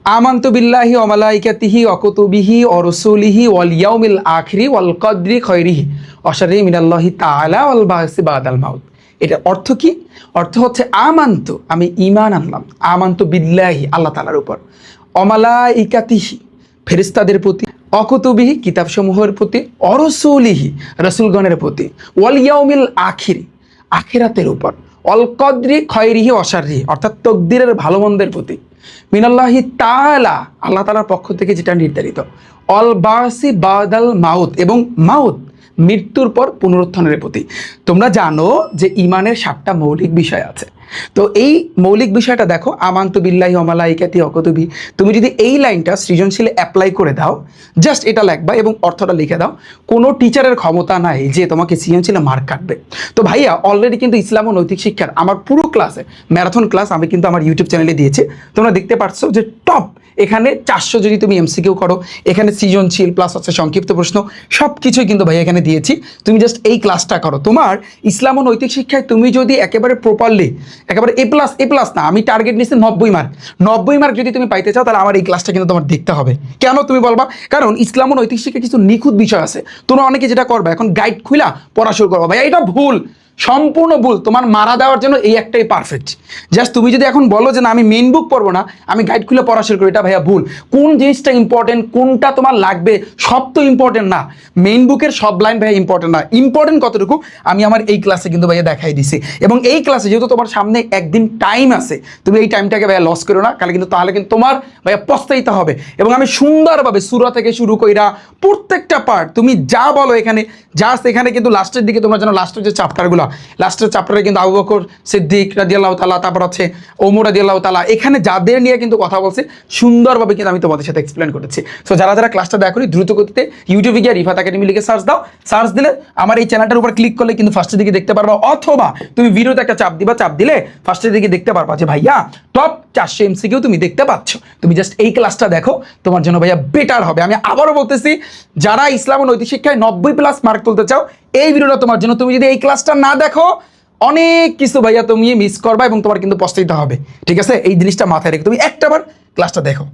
আমানতু বিল্লাহি ওয়া মালাইকাতিহি ওয়া কুতুবিহি ওয়া রুসুলিহি ওয়াল ইয়াউমিল আখিরি ওয়াল কদরি খায়রিহি ওয়া শাররিহি মিনাল্লাহি তাআলা ওয়াল বা'সি বাদাল মাউত। এটার অর্থ কি? অর্থ হচ্ছে আমানতু, আমি ঈমান আনলাম, আমানতু বিল্লাহি আল্লাহ তাআলার উপর, ওয়া মালাইকাতিহি ফেরেশতাদের প্রতি, ওয়া কুতুবিহি কিতাবসমূহের প্রতি, ওয়া রুসুলিহি রাসূলগণের প্রতি, ওয়াল ইয়াউমিল আখিরি আখিরাতের উপর, ওয়াল কদরি খায়রিহি ওয়া শাররিহি অর্থাৎ তকদিরের ভালো মন্দের প্রতি, মিনাল্লাহি তাআলা আল্লাহ তাআলার পক্ষ থেকে যেটা নির্ধারিত, অল বাসি বাদাল মাউত এবং মাউত মৃত্যুর পর পুনরুত্থানের প্রতি। তোমরা জানো যে ইমানের 7টা মৌলিক বিষয় আছে। তো এই মৌলিক বিষয়টা দেখো, আমানতু বিল্লাহি ওয়া মালাইকাতিহি ওয়া কুতুবিহি, তুমি যদি এই লাইনটা সৃজনশীলে অ্যাপ্লাই করে দাও, জাস্ট এটা লিখবা এবং অর্থটা লিখে দাও, কোনো টিচারের ক্ষমতা নাই যে তোমাকে সৃজনশীলে মার্ক কাটবে। তো ভাইয়া অলরেডি কিন্তু ইসলাম ও নৈতিক শিক্ষার আমার পুরো ক্লাসে ম্যারাথন ক্লাস আমি কিন্তু আমার ইউটিউব চ্যানেলে দিয়েছি। তোমরা দেখতে পাচ্ছ যে টপ এখানে 400 যদি তুমি এমসিকিউ করো, এখানে সৃজনশীল প্লাস হচ্ছে সংক্ষিপ্ত প্রশ্ন, সব কিছুই কিন্তু ভাই এখানে দিয়েছি। তুমি জাস্ট এই ক্লাসটা করো, তোমার ইসলাম ও নৈতিক শিক্ষায় তুমি যদি একেবারে প্রপারলি একেবারে এ প্লাস না, আমি টার্গেট নিচ্ছি 90 মার্ক, 90 মার্ক যদি তুমি পাইতে চাও তাহলে আমার এই ক্লাসটা কিন্তু তোমার দেখতে হবে। কেন তুমি বলবা? কারণ ইসলাম ও নৈতিক শিক্ষায় কিছু নিখুঁত বিষয় আছে। তোমরা অনেকে যেটা করবা, এখন গাইড খুলা পড়া শুরু করবা, ভাই এটা ভুল, সম্পূর্ণ ভুল। তোমার মারা দেওয়ার জন্য এই একটাই পারফেক্ট। জাস্ট তুমি যদি এখন বলো যে না আমি মেইন বুক পড়বো না, আমি গাইড খুলে পড়া শুরু করি, এটা ভাইয়া ভুল। কোন জিনিসটা ইম্পর্টেন্ট, কোনটা তোমার লাগবে, সব তো ইম্পর্টেন্ট না। মেইন বুকের সব লাইন ভাইয়া ইম্পর্টেন্ট না, ইম্পর্টেন্ট কতটুকু আমি আমার এই ক্লাসে কিন্তু ভাইয়া দেখাই দিছি। এবং এই ক্লাসে যেহেতু তোমার সামনে একদিন টাইম আছে, তুমি এই টাইমটাকে ভাইয়া লস করো না, তাহলে কিন্তু তোমার ভাইয়া পস্তাইতে হবে। এবং আমি সুন্দরভাবে সূরা থেকে শুরু কইরা প্রত্যেকটা পার্ট তুমি যা বলো এখানে, জাস্ট এখানে কিন্তু লাস্টের দিকে তোমরা যেন লাস্টের যে চ্যাপ্টারগুলো, লাস্টের চ্যাপ্টারে কিন্তু আবু বকর সিদ্দিক রাদিয়াল্লাহু তাআলা, তারপর হচ্ছে ওমর রাদিয়াল্লাহু তাআলা, এখানে যাদের নিয়ে কিন্তু কথা বলছে সুন্দরভাবে কিন্তু আমি তোমাদের সাথে এক্সপ্লেন করেছি। সো যারা যারা ক্লাসটা দেখোনি দ্রুত গতিতে ইউটিউবে গিয়ে রিফাত একাডেমি লিখে সার্চ দাও, সার্চ দিলে আমার এই চ্যানেলটার উপর ক্লিক করলে কিন্তু ফার্স্টের দিকে দেখতে পারবা, অথবা তুমি ভিডিওতে একটা চাপ দিবা, চাপ দিলে ফার্স্টের দিকে দেখতে পারবা যে ভাইয়া টপ 400 এমসিকিউ তুমি দেখতে পাচ্ছ। তুমি জাস্ট এই ক্লাসটা দেখো, তোমার জন্য ভাইয়া বেটার হবে। আমি আবারও বলতেছি, যারা ইসলাম ও নৈতিক শিক্ষায় 90+ মার্ক তুলতে চাও, এই ভিডিওটা তোমার জন্য। তুমি যদি এই ক্লাসটা না দেখো, অনেক কিছু ভাইয়া তুমি মিস করবা এবং তোমার কিন্তু পস্তাইতে হবে। ঠিক আছে, এই জিনিসটা মাথায় রেখে তুমি একটাবার ক্লাসটা দেখো।